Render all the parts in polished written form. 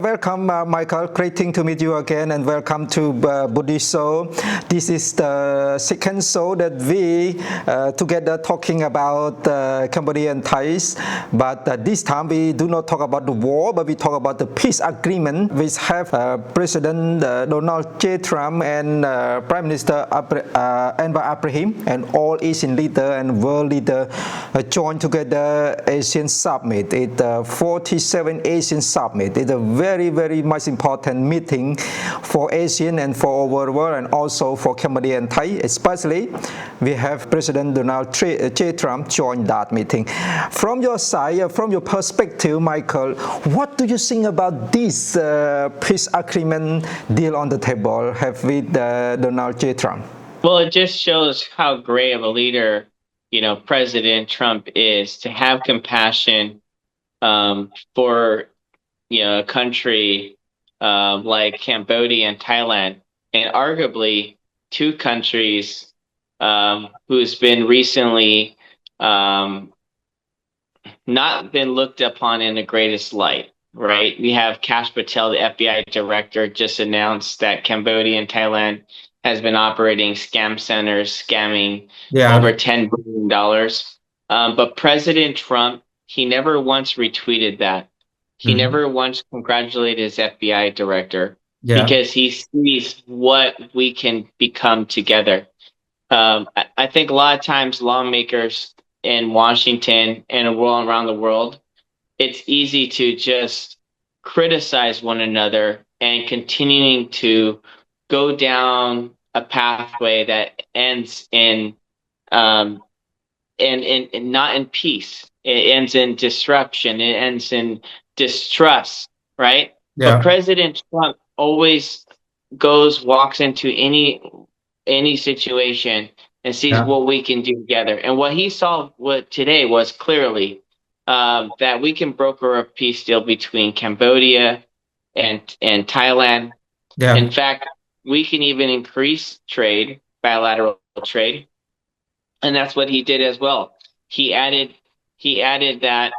Welcome, Michael. Great thing to meet you again, and welcome to Buddhist Soul. This is the second show that we together talking about Cambodia and Thailand. But this time we do not talk about the war, but we talk about the peace agreement. We have President Donald J. Trump and Prime Minister Anwar Ibrahim and all Asian leader and world leader joined together Asian Summit. It's the 47 Asian Summit. It's a very much important meeting for Asian and for our world and also for Cambodia and Thai. Especially, we have President Donald J. Trump join that meeting. From your side, from your perspective, Michael, what do you think about this peace agreement deal on the table have with Donald J. Trump? Well, it just shows how great of a leader, President Trump is to have compassion for a country like Cambodia and Thailand, and arguably two countries who's been recently not been looked upon in the greatest light, right? We have Kash Patel, the FBI director, just announced that Cambodia and Thailand has been operating scam centers, scamming over $10 billion. But President Trump, he never once retweeted that. He never once congratulated his FBI director because he sees what we can become together. I think a lot of times lawmakers in Washington and around the world, it's easy to just criticize one another and continuing to go down a pathway that ends in not in peace. It ends in disruption. It ends in distrust, right? Yeah. But President Trump always walks into any situation and sees what we can do together. And what he saw today was clearly that we can broker a peace deal between Cambodia and Thailand. Yeah. In fact, we can even increase trade, bilateral trade, and that's what he did as well. He added that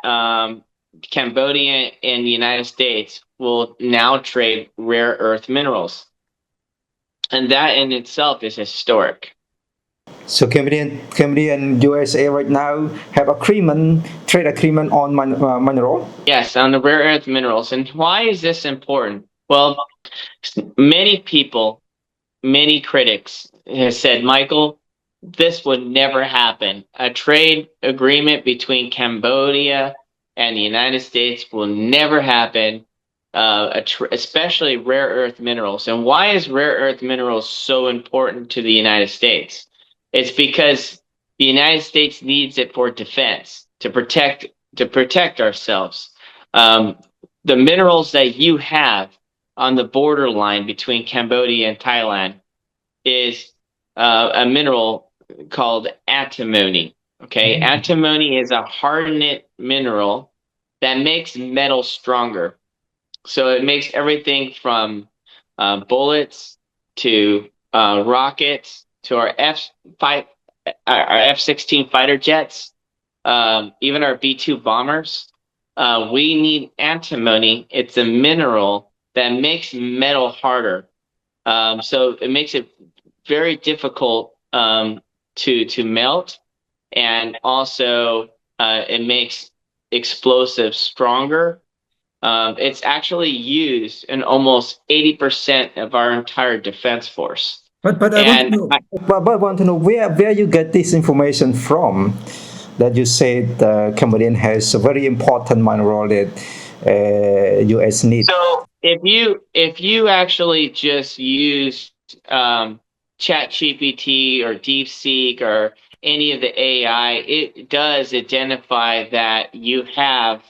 Cambodia and the United States will now trade rare earth minerals. And that in itself is historic. So Cambodia and USA right now have trade agreement on mineral? Yes, on the rare earth minerals. And why is this important? Well, many people, many critics have said, Michael, this would never happen. A trade agreement between Cambodia and the United States will never happen, especially rare earth minerals. And why is rare earth minerals so important to the United States? It's because the United States needs it for defense, to protect ourselves. The minerals that you have on the borderline between Cambodia and Thailand is a mineral called antimony. Okay, antimony is a hardened mineral that makes metal stronger. So it makes everything from bullets to rockets to our F-16 fighter jets, even our B-2 bombers. We need antimony. It's a mineral that makes metal harder. So it makes it very difficult to melt, and also it makes explosives stronger. It's actually used in almost 80% of our entire defense force. But I want to know where you get this information from, that you said Cambodian has a very important mineral that U.S. needs. So if you actually just use ChatGPT or DeepSeek or any of the AI, it does identify that you have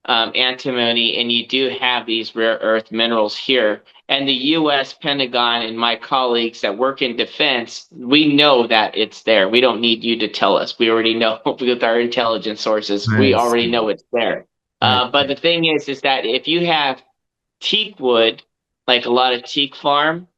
antimony and you do have these rare earth minerals here. And the U.S. Pentagon and my colleagues that work in defense, we know that it's there. We don't need you to tell us. We already know with our intelligence sources. Nice. We already know it's there. But the thing is that if you have teak wood, like a lot of teak farm,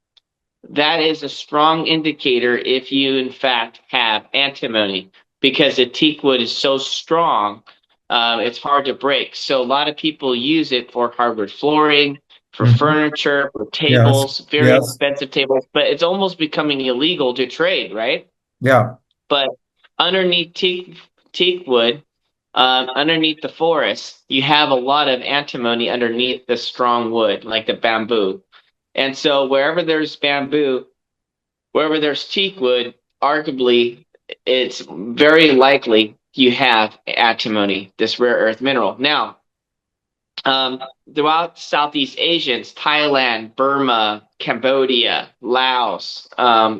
that is a strong indicator if you in fact have antimony, because the teak wood is so strong, it's hard to break. So a lot of people use it for hardwood flooring. for furniture, for tables, very expensive tables, but it's almost becoming illegal to trade, right? Yeah. But underneath teak wood, underneath the forest, you have a lot of antimony underneath the strong wood, like the bamboo. And so wherever there's bamboo, wherever there's teak wood, arguably, it's very likely you have antimony, this rare earth mineral. Now, throughout Southeast Asians, Thailand, Burma, Cambodia, Laos,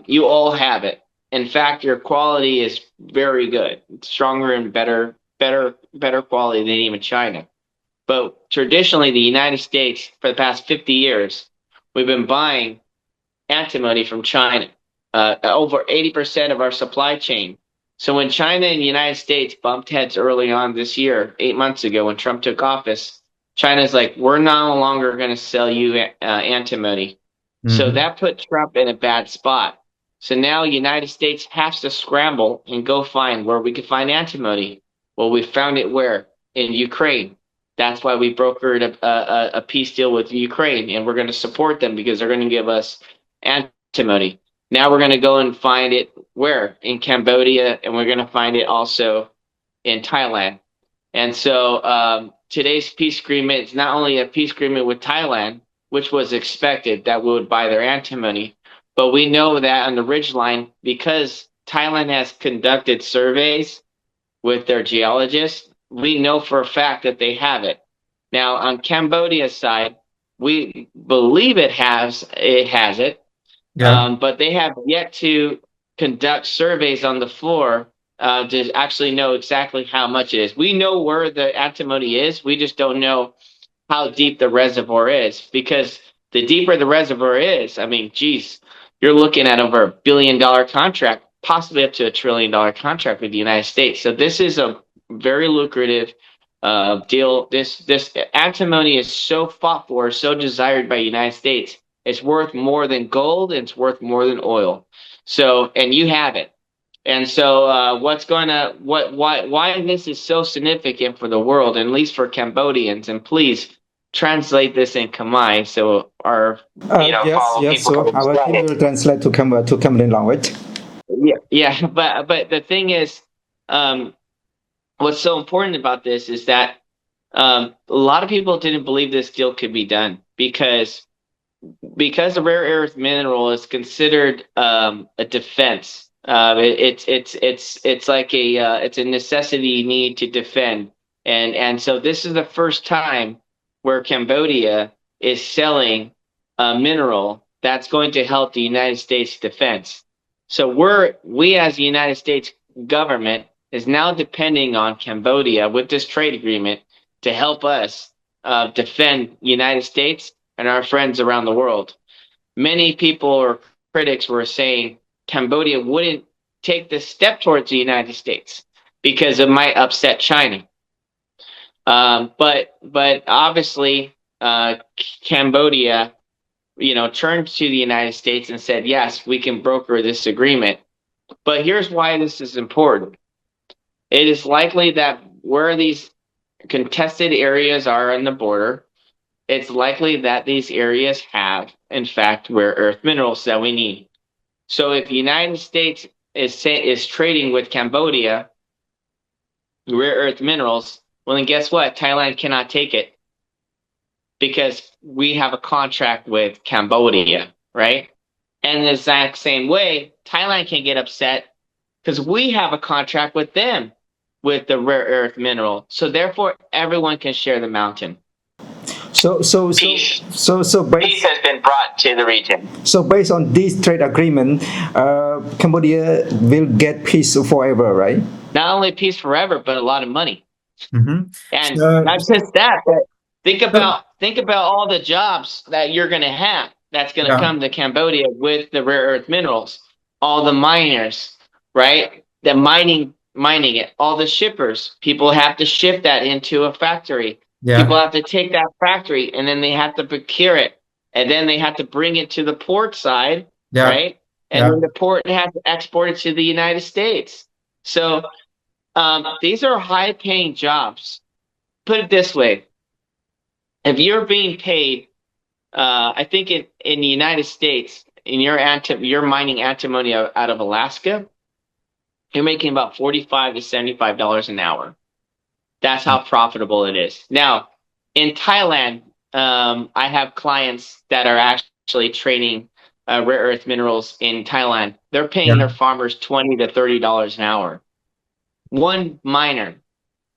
you all have it. In fact, your quality is very good. It's stronger and better quality than even China. But traditionally, the United States, for the past 50 years, we've been buying antimony from China, over 80% of our supply chain. So when China and the United States bumped heads early on this year, 8 months ago, when Trump took office, China's like, we're no longer going to sell you antimony. So that put Trump in a bad spot. So now the United States has to scramble and go find where we can find antimony. Well, we found it where? In Ukraine. That's why we brokered a peace deal with Ukraine, and we're going to support them because they're going to give us antimony. Now we're going to go and find it where? In Cambodia, and we're going to find it also in Thailand. And so today's peace agreement is not only a peace agreement with Thailand, which was expected that we would buy their antimony, but we know that on the ridgeline, because Thailand has conducted surveys with their geologists, we know for a fact that they have it. Now, on Cambodia's side, we believe it has it, but they have yet to conduct surveys on the floor to actually know exactly how much it is. We know where the antimony is. We just don't know how deep the reservoir is, because the deeper the reservoir is, I mean, geez, you're looking at over $1 billion contract, possibly up to $1 trillion contract with the United States. So this is a very lucrative deal. This antimony is so fought for, so desired by the United States. It's worth more than gold, and it's worth more than oil. So, and you have it. And so, why this is so significant for the world, and at least for Cambodians, and please translate this in Khmer so our yes, so our team will translate to Cambodian language. Yeah, but the thing is, what's so important about this is that a lot of people didn't believe this deal could be done because the rare earth mineral is considered a defense. It's like it's a necessity you need to defend, and so this is the first time where Cambodia is selling a mineral that's going to help the United States defense. So we as the United States government is now depending on Cambodia with this trade agreement to help us defend the United States and our friends around the world. Many people or critics were saying Cambodia wouldn't take this step towards the United States because it might upset China. But obviously, Cambodia, turned to the United States and said, yes, we can broker this agreement. But here's why this is important. It is likely that where these contested areas are on the border, it's likely that these areas have, in fact, rare earth minerals that we need. So if the United States is trading with Cambodia rare earth minerals, well, then guess what? Thailand cannot take it because we have a contract with Cambodia, right? And in the exact same way, Thailand can get upset because we have a contract with them with the rare earth mineral. So therefore, everyone can share the mountain. Peace has been brought to the region. So based on this trade agreement, Cambodia will get peace forever, right? Not only peace forever, but a lot of money. And not just that, but think about all the jobs that you're going to have that's going to come to Cambodia with the rare earth minerals. All the miners, right? The mining it. All the shippers. People have to ship that into a factory. People have to take that factory and then they have to procure it. And then they have to bring it to the port side, right? And then the port has to export it to the United States. So these are high-paying jobs. Put it this way. If you're being paid I think in the United States, in you're mining antimony out of Alaska, you're making about $45 to $75 an hour. That's how profitable it is. Now, in Thailand, I have clients that are actually trading rare earth minerals in Thailand. They're paying their Yeah. farmers $20 to $30 an hour. One miner.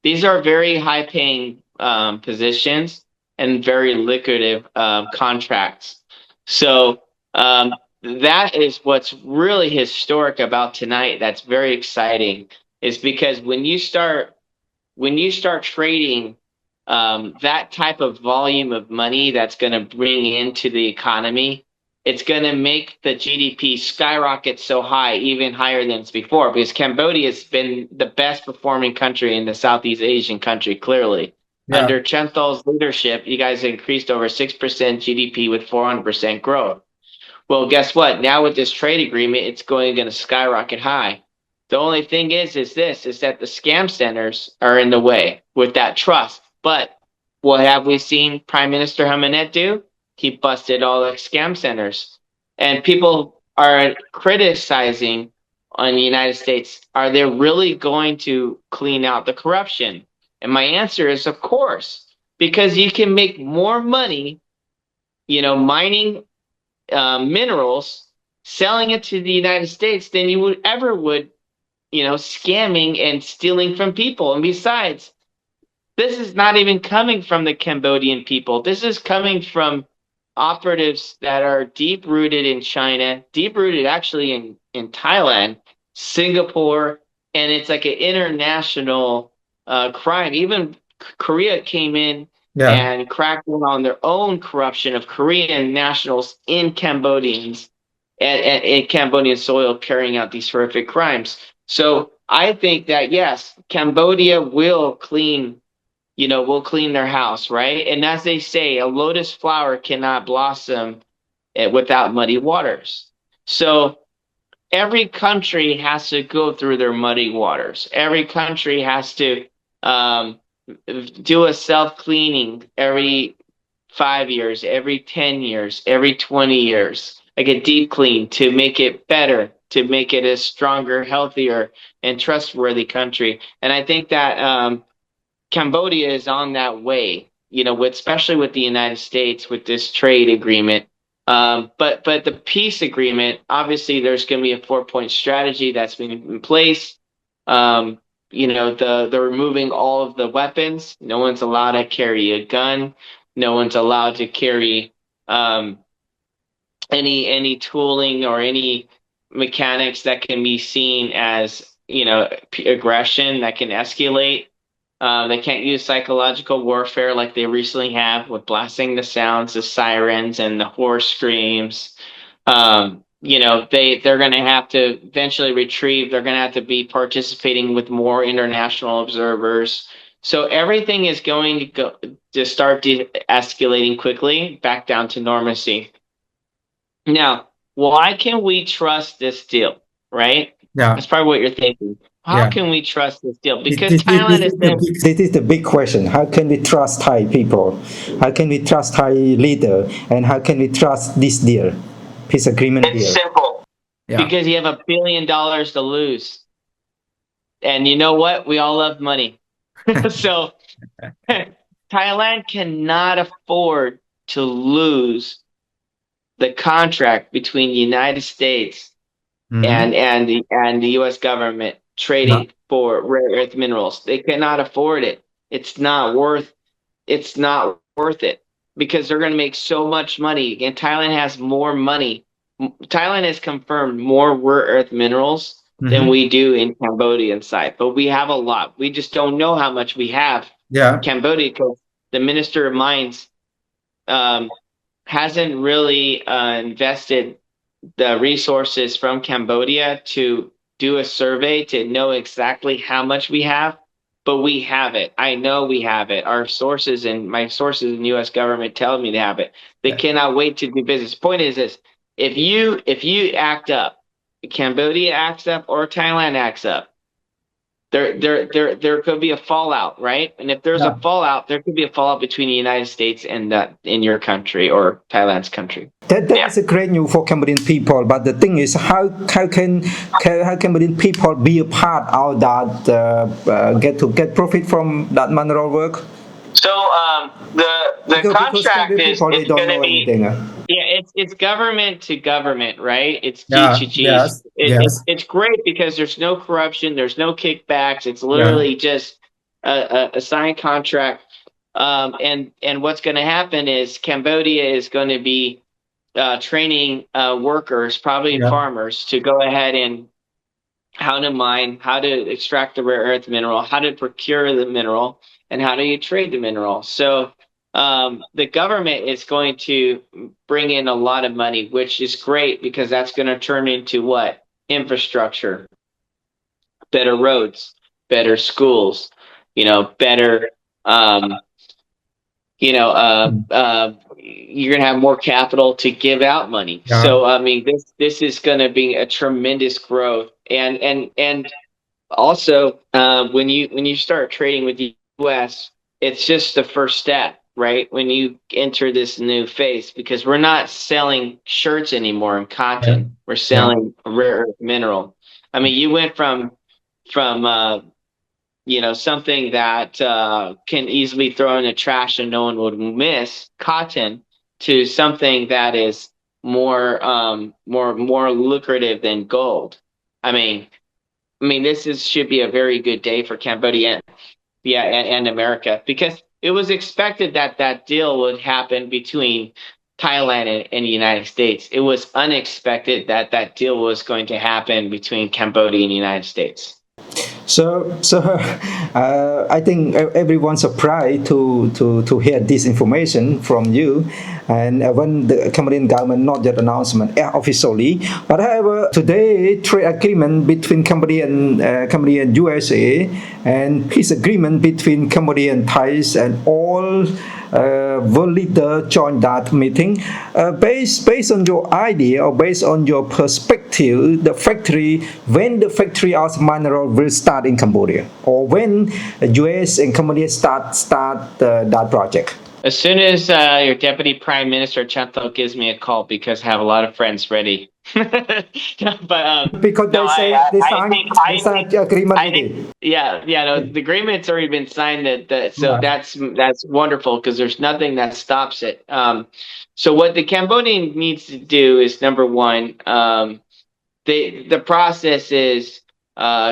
These are very high paying positions and very lucrative contracts. So that is what's really historic about tonight. That's very exciting, is because when you start trading that type of volume of money that's going to bring into the economy, it's going to make the GDP skyrocket so high, even higher than it's before, because Cambodia has been the best performing country in the Southeast Asian country, clearly. Yeah. Under Chenthal's leadership, you guys increased over 6% GDP with 400% growth. Well, guess what? Now with this trade agreement, it's going to skyrocket high. The only thing is that the scam centers are in the way with that trust. But what have we seen Prime Minister Hamenet do? He busted all the scam centers. And people are criticizing on the United States, are they really going to clean out the corruption? And my answer is, of course, because you can make more money, mining minerals, selling it to the United States than you would, scamming and stealing from people. And besides, this is not even coming from the Cambodian people. This is coming from operatives that are deep rooted in China, deep rooted actually in Thailand, Singapore, and it's like an international crime. Even Korea came in Yeah. and cracked down on their own corruption of Korean nationals in Cambodians and in Cambodian soil carrying out these horrific crimes. So I think that yes, Cambodia will clean their house, right? And as they say, a lotus flower cannot blossom without muddy waters. So every country has to go through their muddy waters. Every country has to do a self-cleaning every 5 years, every 10 years, every 20 years, like a deep clean to make it better, to make it a stronger, healthier, and trustworthy country. And I think that Cambodia is on that way, especially with the United States with this trade agreement. But the peace agreement, obviously, there's going to be a 4-point strategy that's been in place. The removing all of the weapons. No one's allowed to carry a gun. No one's allowed to carry any tooling or any mechanics that can be seen as aggression that can escalate. They can't use psychological warfare like they recently have with blasting the sounds of sirens and the horse screams. They're going to have to eventually retrieve. They're going to have to be participating with more international observers. So everything is going to start de-escalating quickly back down to normalcy. Now, why can we trust this deal, right? Yeah. That's probably what you're thinking. How Yeah. can we trust this deal? Because This Thailand is This is the big question. How can we trust Thai people? How can we trust Thai leader? And how can we trust this deal, peace agreement deal? It's simple. Yeah. Because you have $1 billion to lose. And you know what? We all love money. So Thailand cannot afford to lose the contract between the United States Mhm. and the US government trading for rare earth minerals. They cannot afford it. It's not worth it because they're going to make so much money. And Thailand has more money. Thailand has confirmed more rare earth minerals than Mhm. we do in Cambodian side, but we have a lot. We just don't know how much we have Yeah. in Cambodia because the Minister of Mines hasn't really invested the resources from Cambodia to do a survey to know exactly how much we have, but we have it. I know we have it. Our sources and my sources in the U.S. government tell me they have it. They cannot wait to do business. Point is this: if you act up, Cambodia acts up, or Thailand acts up, there could be a fallout, right? And if there's a fallout, there could be a fallout between the United States and in your country or Thailand's country. That is a great news for Cambodian people. But the thing is, how Cambodian people be a part of that, get profit from that mineral work? So the contract is people, they don't going to know be anything. yeah, it's government to government, right? It's G Yeah. to G. Yes. Yes. It's great because there's no corruption, there's no kickbacks. It's literally just a signed contract. And what's going to happen is Cambodia is going to be training workers, probably farmers, to go ahead and how to mine, how to extract the rare earth mineral, how to procure the mineral, and how do you trade the mineral. So the government is going to bring in a lot of money, which is great because that's going to turn into what? Infrastructure, better roads, better schools, better, you're going to have more capital to give out money. Yeah. So, I mean, this is going to be a tremendous growth. And also, when you start trading with the U.S., it's just the first step, right? When you enter this new phase, because we're not selling shirts anymore and cotton, yeah. We're selling rare earth mineral. I mean, you went from something that can easily throw in the trash and no one would miss, cotton, to something that is more lucrative than gold. I mean, this should be a very good day for Cambodia, and America, because it was expected that deal would happen between Thailand and the United States. It was unexpected that deal was going to happen between Cambodia and the United States. So I think everyone's surprised to hear this information from you. And when the Cambodian government not yet announcement officially, but however today trade agreement between Cambodia and USA and peace agreement between Cambodia and Thais and all world leader joined that meeting. Based on your idea or based on your perspective, when the factory of mineral will start in Cambodia, or when US and Cambodia start that project? As soon as your Deputy Prime Minister Chantal gives me a call, because I have a lot of friends ready. But because they signed the agreement. The agreement's already been signed. That's wonderful, because there's nothing that stops it. So what the Cambodian needs to do is, number one, the process is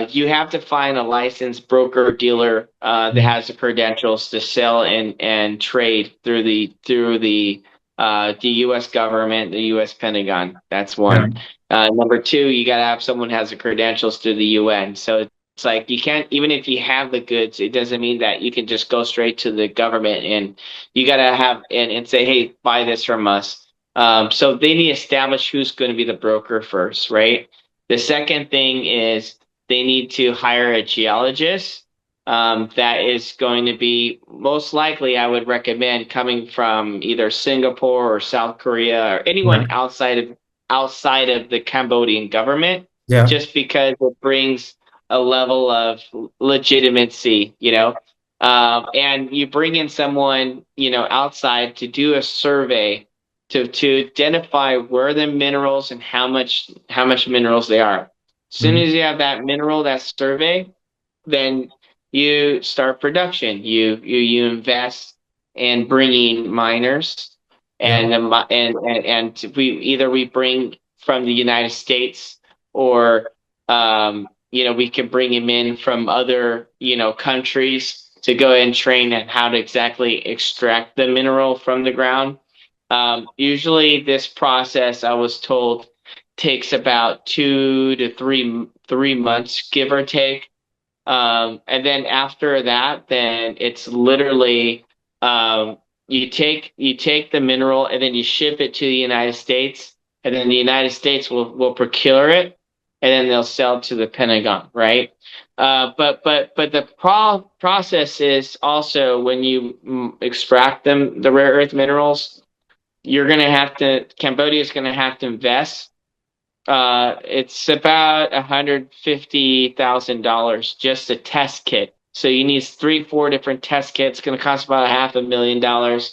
you have to find a licensed broker dealer that has the credentials to sell and trade through the U.S. government, the U.S. Pentagon. That's one. Number two, you got to have someone who has the credentials through the UN. So it's like, you can't, even if you have the goods, it doesn't mean that you can just go straight to the government, and you got to have and say, hey, buy this from us. So they need to establish who's going to be the broker first, right? The second thing is they need to hire a geologist that is going to be, most likely, I would recommend, coming from either Singapore or South Korea or anyone outside of the Cambodian government, just because it brings a level of legitimacy, and you bring in someone, outside to do a survey to identify where the minerals and how much minerals they are. As soon as you have that mineral, that survey, then you start production. You invest in bringing miners, and we bring from the United States, or we can bring them in from other countries to go and train on how to exactly extract the mineral from the ground. Usually, this process, I was told, takes about 2 to 3 months, give or take. And then after that, then it's literally you take the mineral and then you ship it to the United States, and then the United States will procure it, and then they'll sell to the Pentagon, right? But the process is also, when you extract the rare earth minerals, Cambodia is going to have to invest It's about $150,000 just a test kit. So you need 3, 4 different test kits. It's going to cost about $500,000,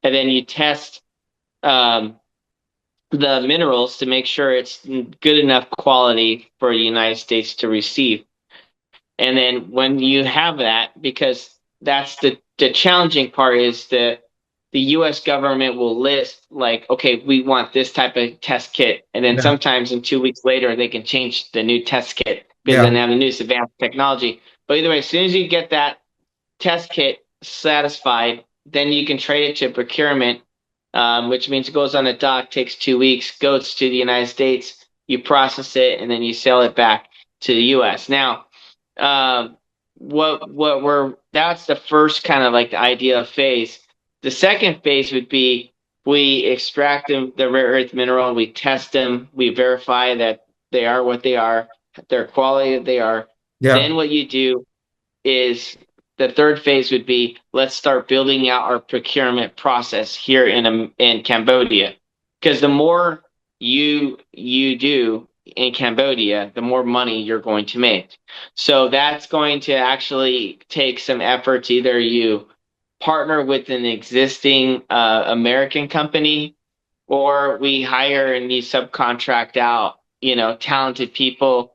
and then you test um, the minerals to make sure it's good enough quality for the United States to receive. And then when you have that, because that's the challenging part is the US government will list like, okay, we want this type of test kit. And then sometimes in 2 weeks later, they can change the new test kit because then they have the newest advanced technology. But either way, as soon as you get that test kit satisfied, then you can trade it to procurement, which means it goes on a dock, takes 2 weeks, goes to the United States, you process it, and then you sell it back to the US. Now, that's the first kind of like the idea phase. The second phase would be we extract them, the rare earth mineral, we test them, we verify that they are what they are, their quality that they are. Then what you do is the third phase would be let's start building out our procurement process here in Cambodia, because the more you do in Cambodia, the more money you're going to make. So that's going to actually take some efforts. Either you partner with an existing American company, or we hire and we subcontract out, talented people,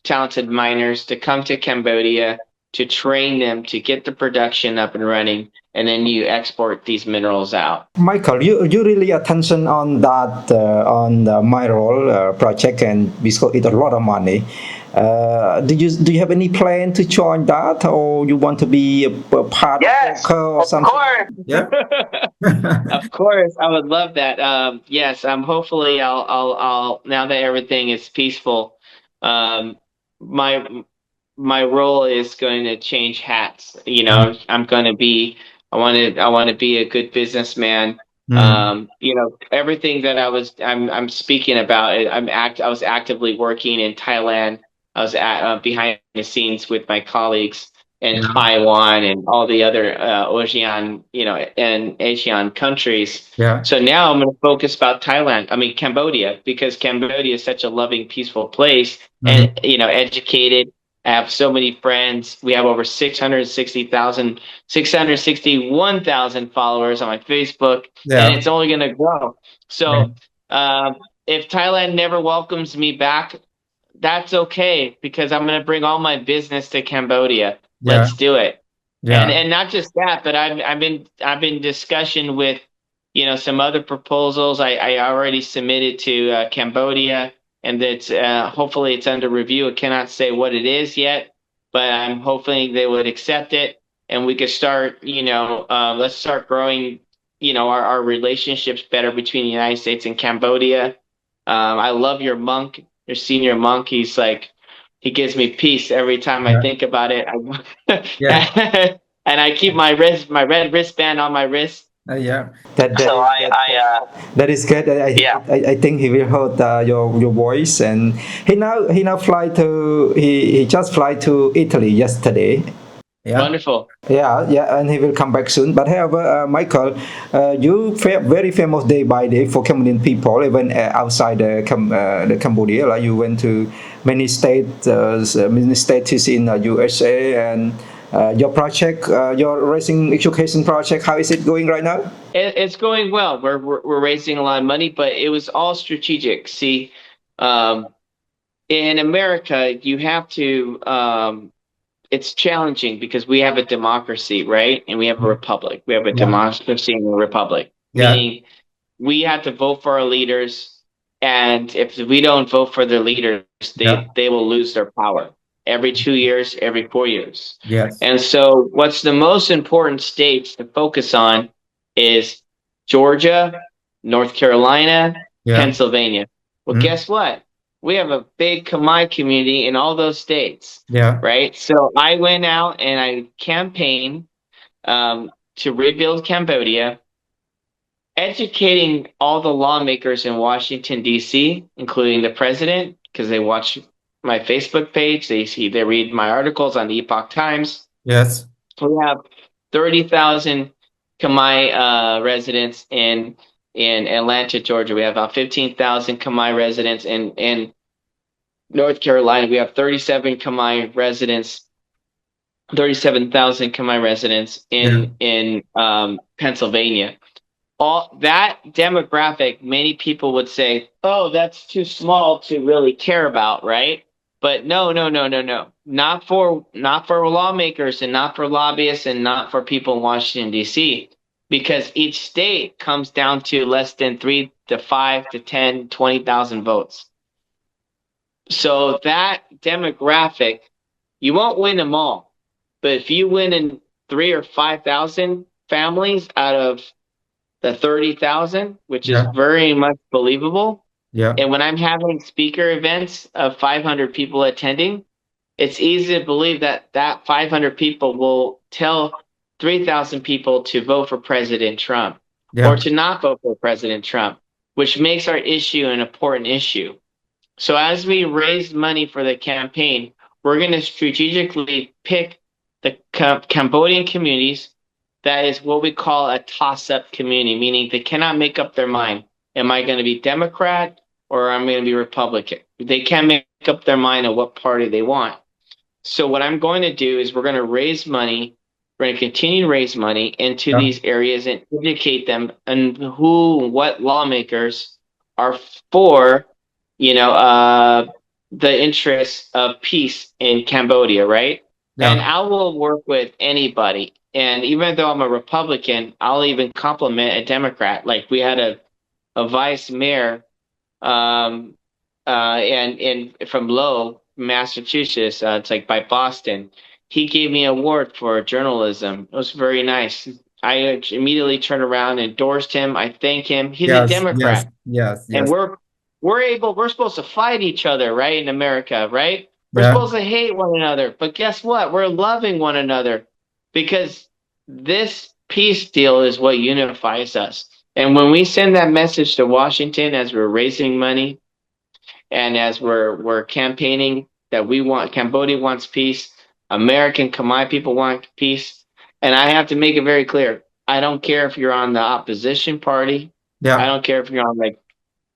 talented miners to come to Cambodia to train them to get the production up and running, and then you export these minerals out. Michael, you really attention on that on the mineral project, and because it's a lot of money. Do you have any plan to join that, or you want to be a part Yes, or something? Course. Yeah. Of course, I would love that. Yes, hopefully I'll now that everything is peaceful, my role is going to change hats. I'm going to be. I want to be a good businessman. Everything that I'm speaking about. I was actively working in Thailand. I was behind the scenes with my colleagues in Taiwan and all the other ASEAN, and Asian countries. Yeah. So now I'm going to focus about Cambodia, because Cambodia is such a loving, peaceful place, and educated. I have so many friends. We have over 661,000 followers on my Facebook, and it's only going to grow. So if Thailand never welcomes me back, that's okay, because I'm going to bring all my business to Cambodia. Let's do it. And not just that, but I've been discussion with, some other proposals. I already submitted to Cambodia, and that's hopefully it's under review. I cannot say what it is yet, but I'm hoping they would accept it, and we could start, let's start growing, our relationships better between the United States and Cambodia. I love your senior monk. He's like, he gives me peace every time I think about it. And I keep my red wristband on my wrist. That is good. I think he will hold your voice, and he just fly to Italy yesterday. Yeah. Wonderful. Yeah, and he will come back soon. But however, Michael, you very famous day by day for Cambodian people, even outside the Cambodia. Like you went to many states in USA, and your project, your racing education project, how is it going right now? It's going well. We're raising a lot of money, but it was all strategic. See, in America, you have to. It's challenging because we have a democracy, right? And we have a republic. We have a democracy and a republic. Meaning we have to vote for our leaders, and if we don't vote for their leaders, they will lose their power every 2 years, every 4 years. Yes. And so what's the most important states to focus on is Georgia, North Carolina, Pennsylvania. Well, guess what? We have a big Khmer community in all those states. Yeah. Right. So I went out and I campaigned to rebuild Cambodia, educating all the lawmakers in Washington, D.C., including the president, because they watch my Facebook page. They read my articles on the Epoch Times. Yes. We have 30,000 Khmer residents in Atlanta, Georgia. We have about 15,000 Khmer residents in North Carolina, we have 37,000 Khmer residents Yeah. in Pennsylvania. All that demographic, many people would say, "Oh, that's too small to really care about," right? But no, no, no, no, no. Not for lawmakers and not for lobbyists and not for people in Washington D.C. Because each state comes down to less than 3 to 5 to 10, 20,000 votes. So that demographic, you won't win them all. But if you win in 3 or 5,000 families out of the 30,000, which is Yeah. very much believable. Yeah. And when I'm having speaker events of 500 people attending, it's easy to believe that 500 people will tell 3,000 people to vote for President Trump or Yeah. to not vote for President Trump, which makes our issue an important issue. So as we raise money for the campaign, we're going to strategically pick the Cambodian communities that is what we call a toss-up community, meaning they cannot make up their mind. Am I going to be Democrat or am I going to be Republican? They can't make up their mind on what party they want. So what I'm going to do is we're going to raise money. We're going to continue to raise money into Yeah. these areas and educate them on what lawmakers are for, the interests of peace in Cambodia, right? And Yeah. I will work with anybody. And even though I'm a Republican, I'll even compliment a Democrat. Like we had a vice mayor, um, and from Lowell, Massachusetts. It's like by Boston. He gave me an award for journalism. It was very nice. I immediately turned around and endorsed him. I thank him. He's a Yes. Yes. Democrat, Yes. and Yes. we're supposed to fight each other, right? In America, right? We're Yeah. supposed to hate one another. But guess what? We're loving one another because this peace deal is what unifies us. And when we send that message to Washington as we're raising money and as we're campaigning that we want Cambodia wants peace, American Khmer people want peace, and I have to make it very clear. I don't care if you're on the opposition party. I Yeah. don't care if you're on the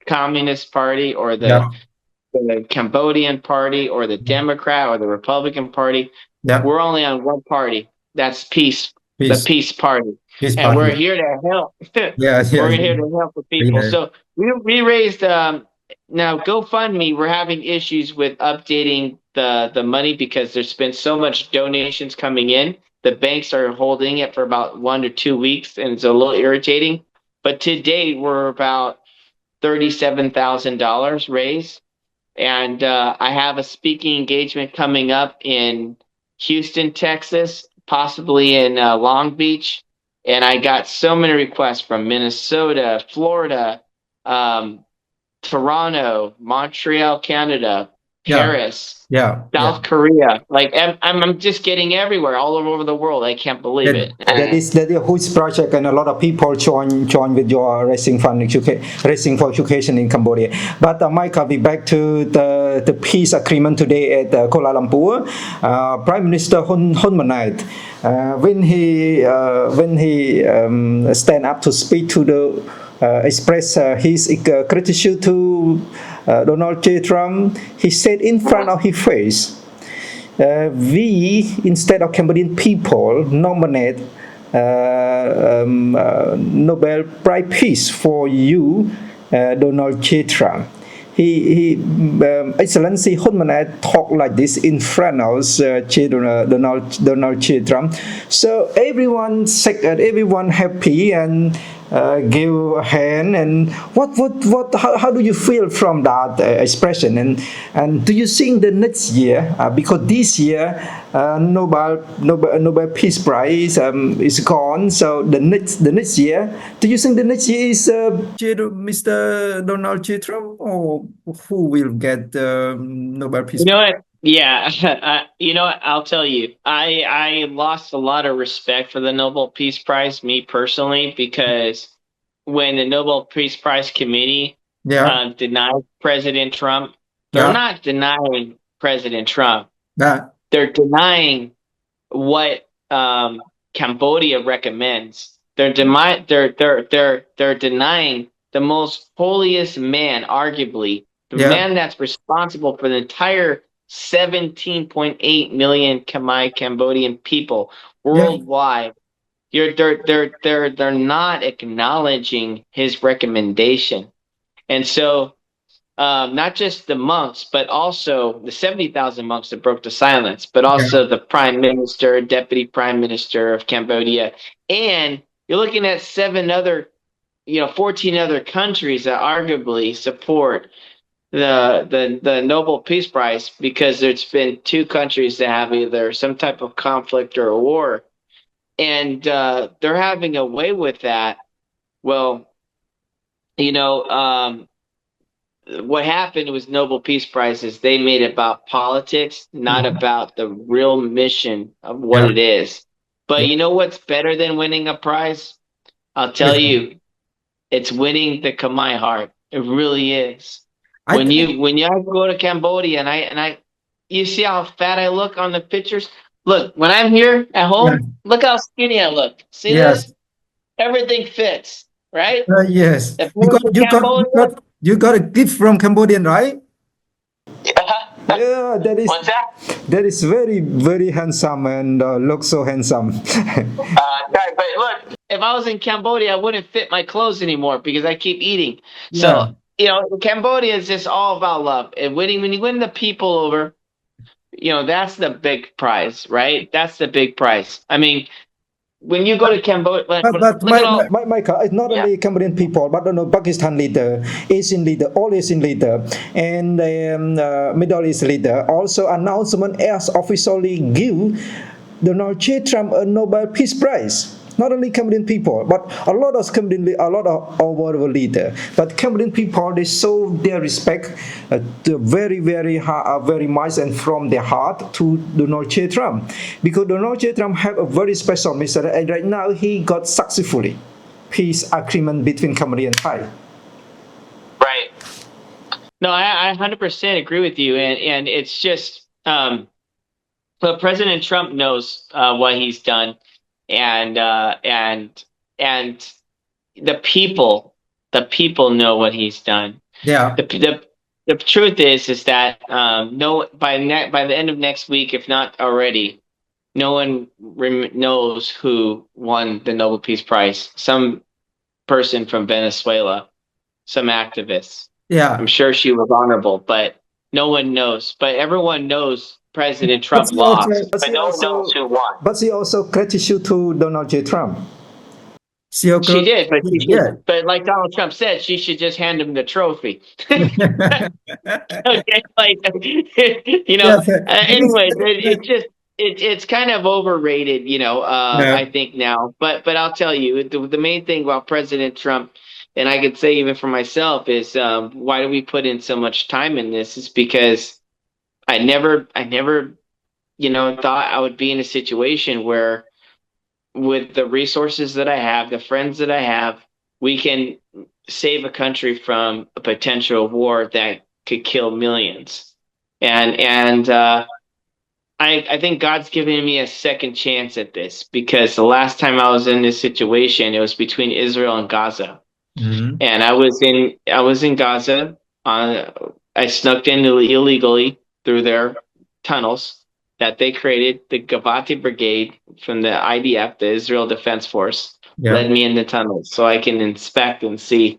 Communist Party or the Yeah. Cambodian Party or the Democrat or the Republican Party. Yeah. We're only on one party. That's peace, the Peace. peace party. Peace And we're party. here to help. Yeah. Yeah. We're here to help the people. Yeah. So we raised now GoFundMe, we're having issues with updating the money because there's been so much donations coming in. The banks are holding it for about 1 to 2 weeks and it's a little irritating. But to date, we're about $37,000 raised. And I have a speaking engagement coming up in Houston, Texas, possibly in Long Beach. And I got so many requests from Minnesota, Florida, Toronto, Montreal, Canada, Yeah. Paris, Yeah. South Korea. Like I'm just getting everywhere, all over the world. I can't believe it. That is a huge project, and a lot of people join with your raising raising for education in Cambodia. But Michael, we back to the peace agreement today at Kuala Lumpur. Prime Minister Hun Manet, when he stand up to speak to the express his gratitude to Donald J. Trump, he said in front of his face, we, instead of Cambodian people, nominate Nobel Prize Peace for you, Donald J. Trump. Excellency Hun Manet talked like this in front of Donald J. Trump. So everyone everyone happy and give a hand. And how do you feel from that expression? And do you think the next year, because this year Nobel Peace Prize is gone, so the next year, do you think the next year is Mr. Donald J. Trump, or who will get Nobel Peace You know Prize? what? Yeah, you know what? I'll tell you. I lost a lot of respect for the Nobel Peace Prize, me personally, because when the Nobel Peace Prize committee Yeah. denied President Trump, they're Yeah. not denying President Trump. Yeah. They're denying what Cambodia recommends. They're denying the most holiest man, arguably, the Yeah. man that's responsible for the entire 17.8 million Khmer Cambodian people Yeah. worldwide. They're not acknowledging his recommendation. And so not just the monks, but also the 70,000 monks that broke the silence, but Yeah. also the prime minister, deputy prime minister of Cambodia. And you're looking at 14 other countries that arguably support the Nobel Peace Prize, because there's been two countries that have either some type of conflict or a war, and they're having a way with that. Well, you know, what happened was Nobel Peace Prizes, they made it about politics, not about the real mission of what Yeah. it is. But Yeah. you know what's better than winning a prize? I'll tell you, it's winning the Khmer heart. It really is. I think. When you go to Cambodia and I you see how fat I look on the pictures? Look, when I'm here at Yeah. home, look how skinny I look. See Yes. this? Everything fits, right? Yes. If I You was got in you got you Cambodia, got you got a gift from Cambodian, right? Yeah, what's that? that is very very handsome and looks so handsome. Right, but look, if I was in Cambodia, I wouldn't fit my clothes anymore because I keep eating. Yeah. So, Cambodia is just all about love. And when you win the people over, that's the big prize, right? That's the big prize. I mean, when you go to Cambodia, But look at all. Michael, it's not Yeah. only Cambodian people, but Pakistan leader, Asian leader, all Asian leader, and Middle East leader also announcement as officially give Donald J. Trump a Nobel Peace Prize. Not only Cambodian people, but a lot of our world leader. But Cambodian people, they show their respect very much and from their heart to Donald J. Trump, because Donald J. Trump have a very special mission, and right now he got successfully peace agreement between Cambodia and Thai. Right. No, I 100% agree with you, and it's just, but President Trump knows what he's done, and the people know what he's done. yeah. The truth is that no by the end of next week, if not already, no one knows who won the Nobel Peace Prize. Some person from Venezuela, some activist. Yeah. I'm sure she was honorable, but no one knows. But everyone knows President But Trump she also, lost, but no one knows who won. But she also gratitude to Donald J. Trump. She did, but yeah. but like Donald Trump said, she should just hand him the trophy. Okay, like Yes, anyway, it's kind of overrated, yeah. I think now. But I'll tell you, the main thing about President Trump, and I could say even for myself, is why do we put in so much time in this? Is because I never thought I would be in a situation where, with the resources that I have, the friends that I have, we can save a country from a potential war that could kill millions. And I think God's given me a second chance at this, because the last time I was in this situation, it was between Israel and Gaza. Mhm. And I was in Gaza. I snuck in illegally through their tunnels that they created. The Gavati Brigade from the IDF, the Israel Defense Force, Yeah. led me in the tunnels so I can inspect and see,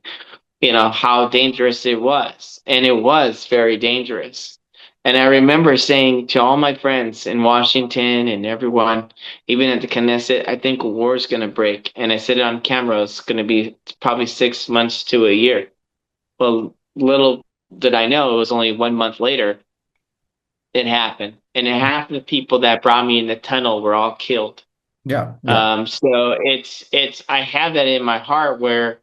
how dangerous it was. And it was very dangerous. And I remember saying to all my friends in Washington and everyone, even at the Knesset, I think a war is going to break. And I said it on camera, it's going to be probably 6 months to a year. Well, little did I know, it was only 1 month later, it happened. And half the people that brought me in the tunnel were all killed. Yeah. Yeah. So I have that in my heart, where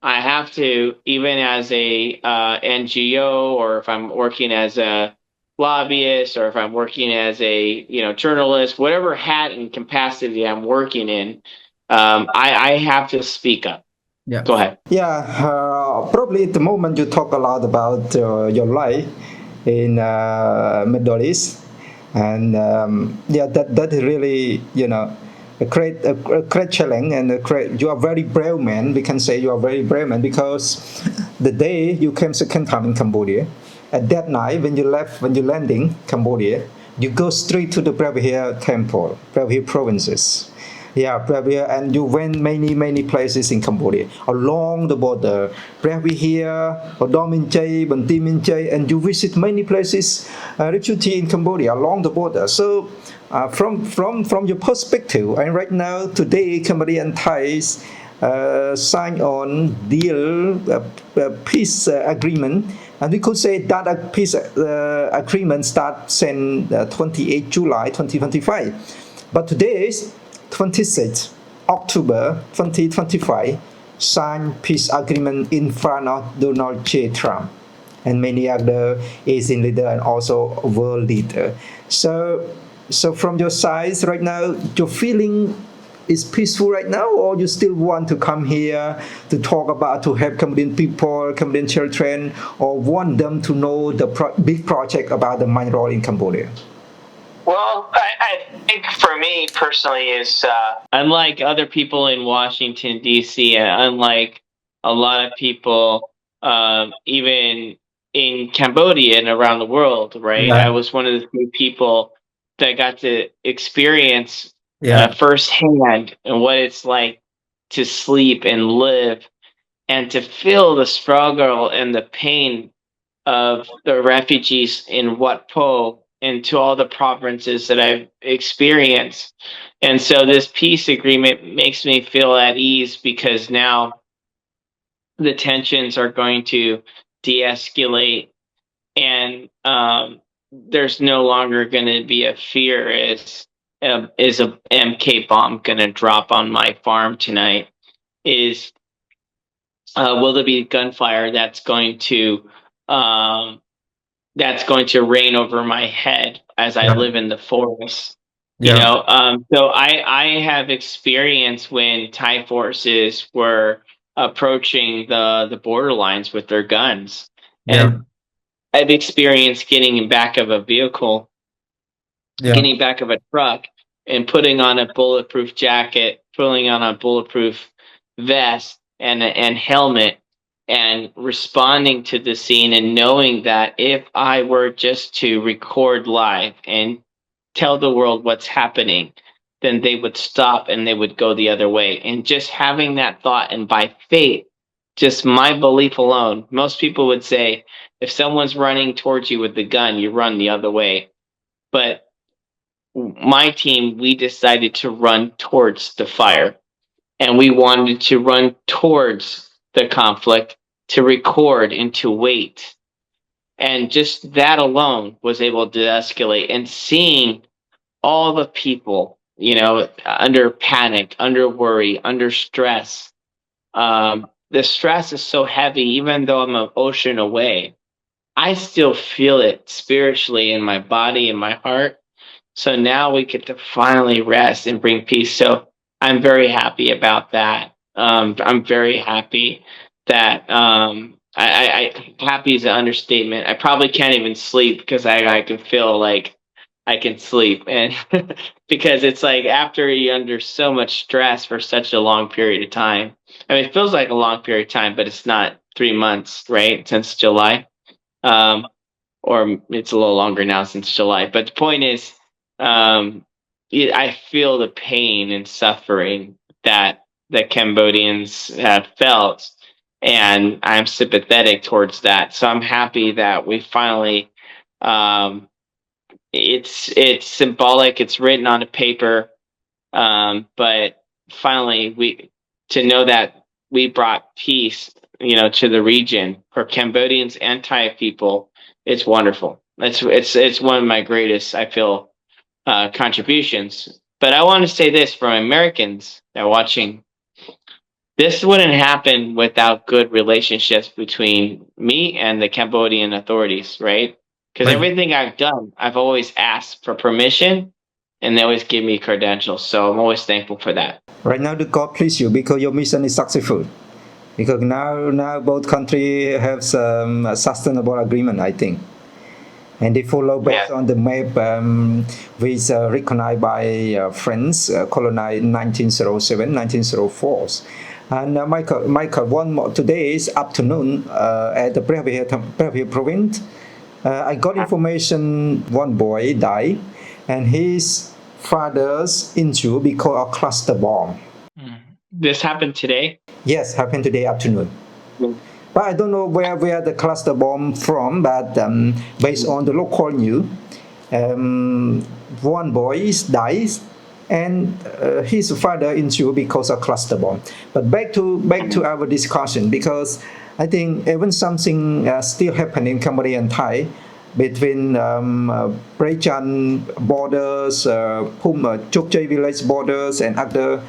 I have to, even as a NGO, or if I'm working as a lobbyist, or if I'm working as a journalist, whatever hat and capacity I'm working in, I have to speak up. Yeah. Go ahead. Yeah, probably at the moment you talk a lot about your life in Middle East, and that is really a great challenge, and you are very brave man. We can say you are very brave man, because the day you came second time in Cambodia, at that night when you landing Cambodia, you go straight to the Brahir temple, Brahir provinces. Yeah, Brahir, and you went many places in Cambodia along the border, Brahir, Odominjay, Bantiminjay, and you visit many places, refugee in Cambodia along the border. So, from your perspective, and right now today, Cambodia and Thais sign on deal peace agreement, and we could say that a peace agreement starts in 28 July 2025. But today is 26 October 2025, signed peace agreement in front of Donald J. Trump and many other Asian leaders and also world leaders. So from your side right now, your feeling is peaceful right now, or you still want to come here to talk about, to help Cambodian people, Cambodian children, or want them to know the big project about the mineral in Cambodia? Well, I think for me personally is unlike other people in Washington, D.C., unlike a lot of people even in Cambodia and around the world, right? Yeah. I was one of the few people that got to experience firsthand and what it's like to sleep and live and to feel the struggle and the pain of the refugees in Wat Po and to all the provinces that I've experienced. And so this peace agreement makes me feel at ease because now the tensions are going to de-escalate, and there's no longer going to be a fear is a MK bomb going to drop on my farm tonight? Will there be gunfire that's going to rain over my head as I live in the forest? You know, so I have experience when Thai forces were approaching the borderlines with their guns, and I've experienced getting in back of a vehicle, getting back of a truck, and putting on a bulletproof jacket, putting on a bulletproof vest and helmet, and responding to the scene, and knowing that if I were just to record live and tell the world what's happening, then they would stop and they would go the other way. And just having that thought, and by faith, just my belief alone, most people would say, if someone's running towards you with the gun, you run the other way. But my team, we decided to run towards the fire, and we wanted to run towards the conflict, to record and to wait. And just that alone was able to escalate. And seeing all the people, you know, under panic, under worry, under stress, the stress is so heavy, even though I'm an ocean away, I still feel it spiritually in my body and my heart. So now we get to finally rest and bring peace. So I'm very happy about that. I'm very happy that happy is an understatement. I probably can't even sleep because I can feel like I can sleep, and because it's like after you're under so much stress for such a long period of time. I mean, it feels like a long period of time, but it's not 3 months, right? Since July, or it's a little longer now since July. But the point is, I feel the pain and suffering that the Cambodians have felt, and I'm sympathetic towards that. So I'm happy that we finally, it's symbolic, it's written on a paper, but finally to know that we brought peace, you know, to the region for Cambodians and Thai people. It's wonderful. It's one of my greatest, I feel, contributions. But I want to say this for Americans that are watching. This wouldn't happen without good relationships between me and the Cambodian authorities, right? Because everything I've done, I've always asked for permission, and they always give me credentials. So I'm always thankful for that. Right now, the God please you because your mission is successful. Because now both countries have some sustainable agreement, I think. And they follow based on the map which recognized by France, colonized 1907, 1904. And Michael, one more today is afternoon at the Brahir province. I got information one boy died, and his father's injured because of cluster bomb. This happened today? Yes, happened today afternoon. But I don't know where the cluster bomb from, but based on the local news, one boy dies and his father injured because of cluster bomb. But back to our discussion, because I think even something still happening in Cambodia and Thai between Prejan borders, Chokchai village borders, and other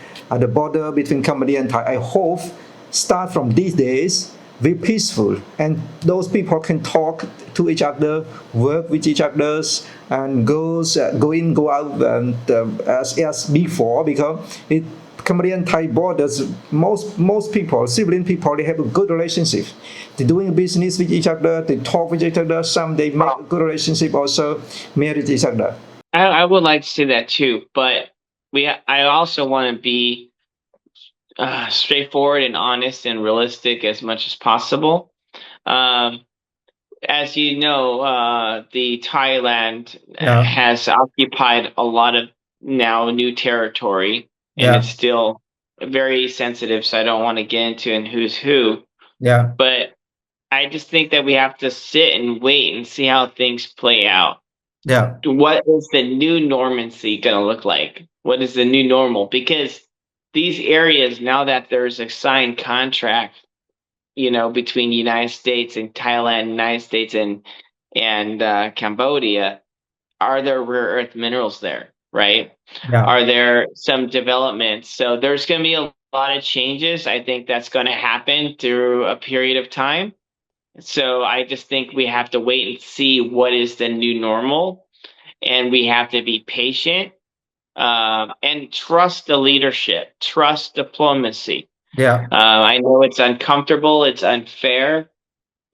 border between Cambodia and Thai. I hope start from these days be peaceful, and those people can talk to each other, work with each other, and go in, go out, and as before, because Cambodian Thai borders, most people, civilian people, they have a good relationship. They're doing business with each other, they talk with each other, some they make a good relationship, also marry each other. I would like to see that too, but I also want to be straightforward and honest and realistic as much as possible. As you know, the Thailand has occupied a lot of now new territory, and it's still very sensitive, so I don't want to get into who's who. Yeah. But I just think that we have to sit and wait and see how things play out. Yeah. What is the new normancy going to look like? What is the new normal? Because these areas, now that there's a signed contract, between the United States and Thailand, United States and Cambodia, are there rare earth minerals there, right? Yeah. Are there some developments? So there's going to be a lot of changes. I think that's going to happen through a period of time. So I just think we have to wait and see what is the new normal, and we have to be patient and trust the leadership, trust diplomacy. Yeah. I know it's uncomfortable, it's unfair,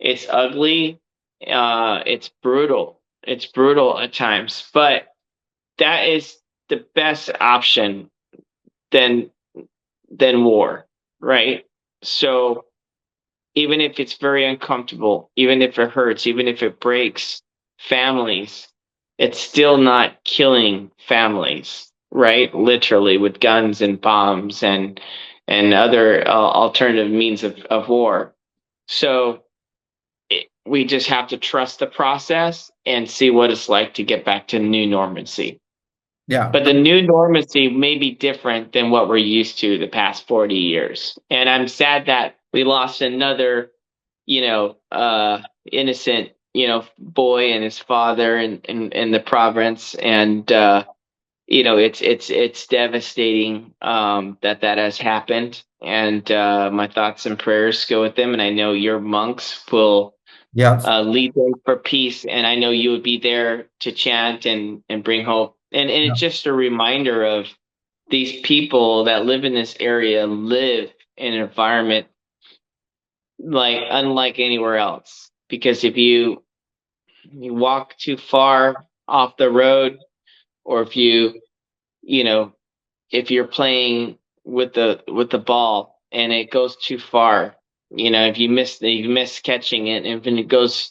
it's ugly, it's brutal. It's brutal at times, but that is the best option than war, right? So even if it's very uncomfortable, even if it hurts, even if it breaks families, it's still not killing families, right? Literally with guns and bombs and other alternative means of war. So we just have to trust the process and see what it's like to get back to new normancy. Yeah. But the new normancy may be different than what we're used to the past 40 years. And I'm sad that we lost another, innocent, boy and his father in the province. And, it's devastating that has happened. And my thoughts and prayers go with them. And I know your monks will lead them for peace. And I know you would be there to chant and bring hope. And it's just a reminder of these people that live in this area live in an environment unlike anywhere else. Because if you walk too far off the road, or if you're playing with the ball and it goes too far, if you miss catching it, and when it goes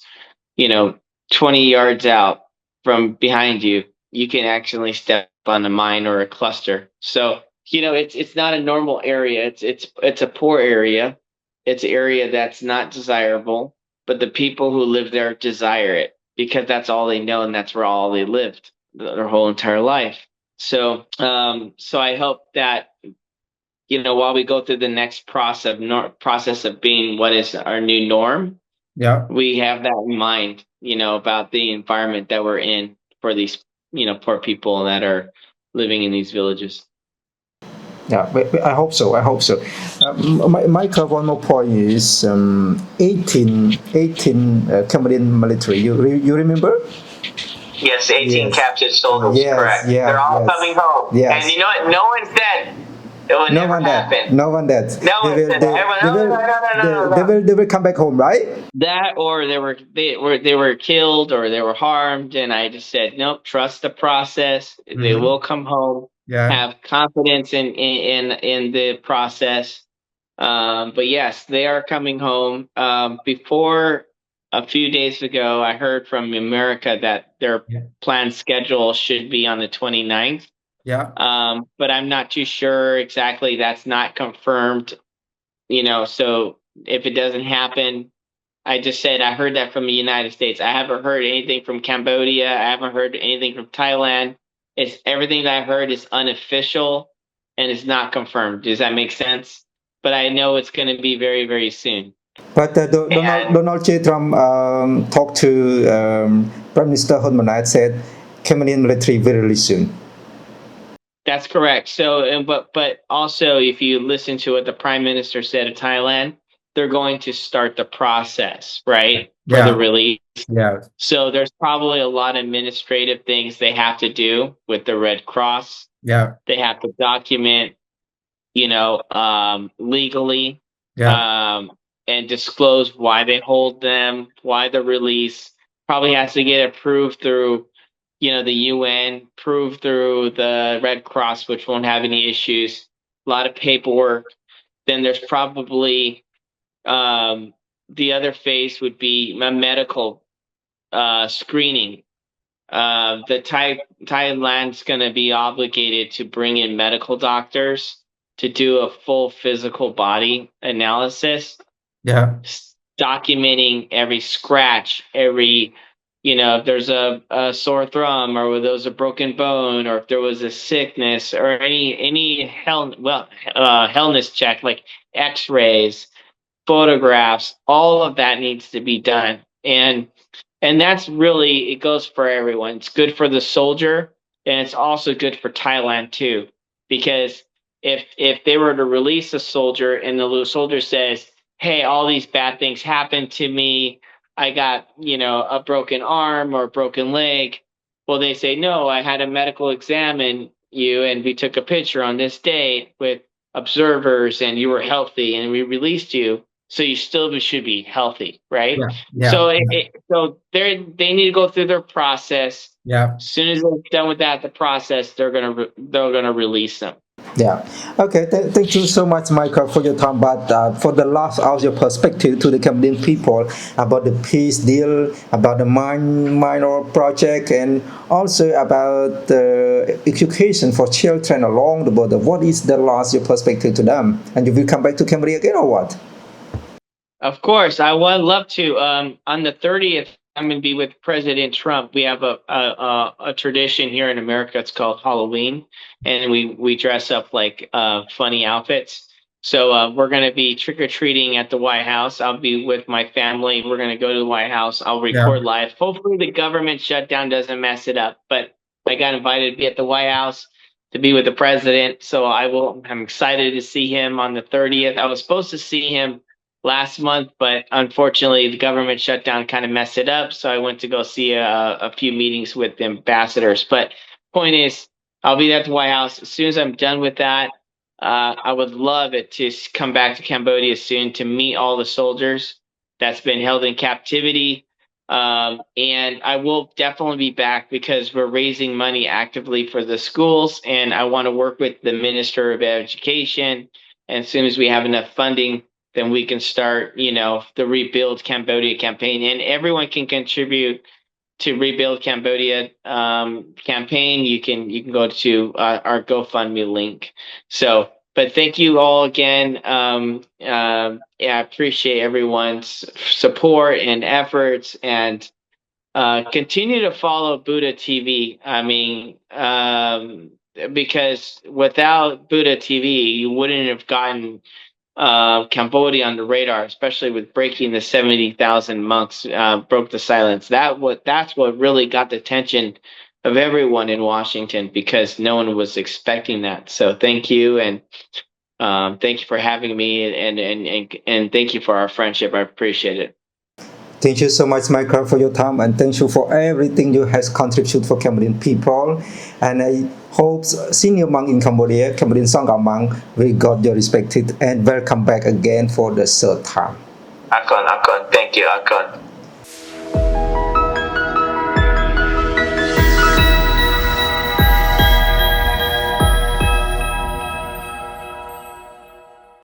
20 yards out from behind you, you can actually step on a mine or a cluster. So it's not a normal area. It's a poor area. It's an area that's not desirable, but the people who live there desire it because that's all they know and that's where all they lived their whole entire life. So I hope that while we go through the next process of being what is our new norm, we have that in mind, about the environment that we're in for these poor people that are living in these villages. Yeah, but I hope so. Michael, one more point is 18 Cambodian military. You remember? Yes, 18 captured soldiers, correct. Yeah, they're all coming home. Yes. And you know what? No one's dead. It will never happen. No one dead. They will come back home, right? That, or they were killed, or they were harmed, and I just said, nope, trust the process. Mm-hmm. They will come home. Yeah. Have confidence in the process. But yes, they are coming home. Before a few days ago, I heard from America that their planned schedule should be on the 29th. Yeah. But I'm not too sure exactly. That's not confirmed, so if it doesn't happen, I just said I heard that from the United States. I haven't heard anything from Cambodia. I haven't heard anything from Thailand. It's everything that I heard is unofficial and it's not confirmed. Does that make sense? But I know it's going to be very, very soon. But Donald J. Trump talked to Prime Minister Hun Manet, said Cambodian military very soon. That's correct. So, but also, if you listen to what the Prime Minister said of Thailand, they're going to start the process, right, for the release. Yeah. So there's probably a lot of administrative things they have to do with the Red Cross. Yeah. They have to document, legally, and disclose why they hold them, why the release. Probably has to get approved through, the UN, approved through the Red Cross, which won't have any issues. A lot of paperwork. Then there's probably the other phase would be a medical screening. Thailand's going to be obligated to bring in medical doctors to do a full physical body analysis. Yeah. Documenting every scratch, every, if there's a sore thumb or there was a broken bone or if there was a sickness or any healthness check like x-rays, photographs, all of that needs to be done. And that's really, it goes for everyone. It's good for the soldier and it's also good for Thailand too. Because if they were to release a soldier and the soldier says, hey, all these bad things happened to me, I got, a broken arm or a broken leg. Well, they say, no, I had a medical examine you and we took a picture on this date with observers and you were healthy and we released you. So you still should be healthy, right? Yeah. So they need to go through their process. Yeah. As soon as they're done with the process, they're gonna release them. Yeah. Okay. Thank you so much, Michael, for your time. But for the last of your perspective to the Cambodian people about the peace deal, about the minor project, and also about the education for children along the border. What is the last your perspective to them? And you will come back to Cambodia again or what? Of course, I would love to. On the 30th, I'm going to be with President Trump. We have a tradition here in America. It's called Halloween, and we dress up like funny outfits. So we're going to be trick or treating at the White House. I'll be with my family. We're going to go to the White House. I'll record live. Hopefully, the government shutdown doesn't mess it up. But I got invited to be at the White House to be with the president. So I'm excited to see him on the 30th. I was supposed to see him last month, but unfortunately the government shutdown kind of messed it up. So I went to go see a few meetings with the ambassadors. But point is, I'll be at the White House. As soon as I'm done with that, I would love it to come back to Cambodia soon to meet all the soldiers that's been held in captivity. And I will definitely be back because we're raising money actively for the schools. And I want to work with the Minister of Education. And as soon as we have enough funding, then we can start, the Rebuild Cambodia campaign, and everyone can contribute to Rebuild Cambodia campaign. You can go to our GoFundMe link. So, but thank you all again. I appreciate everyone's support and efforts, and continue to follow Buddha TV. I mean, because without Buddha TV, you wouldn't have gotten Cambodia on the radar, especially with breaking the 70,000 monks, broke the silence. That's what really got the attention of everyone in Washington, because no one was expecting that. So thank you, and thank you for having me, and thank you for our friendship. I appreciate it. Thank you so much, Michael, for your time, and thank you for everything you has contributed for Cambodian people. And I hope senior monk in Cambodia, Cambodian Sangha monk, will got your respected and welcome back again for the third time. Akon, thank you, Akon.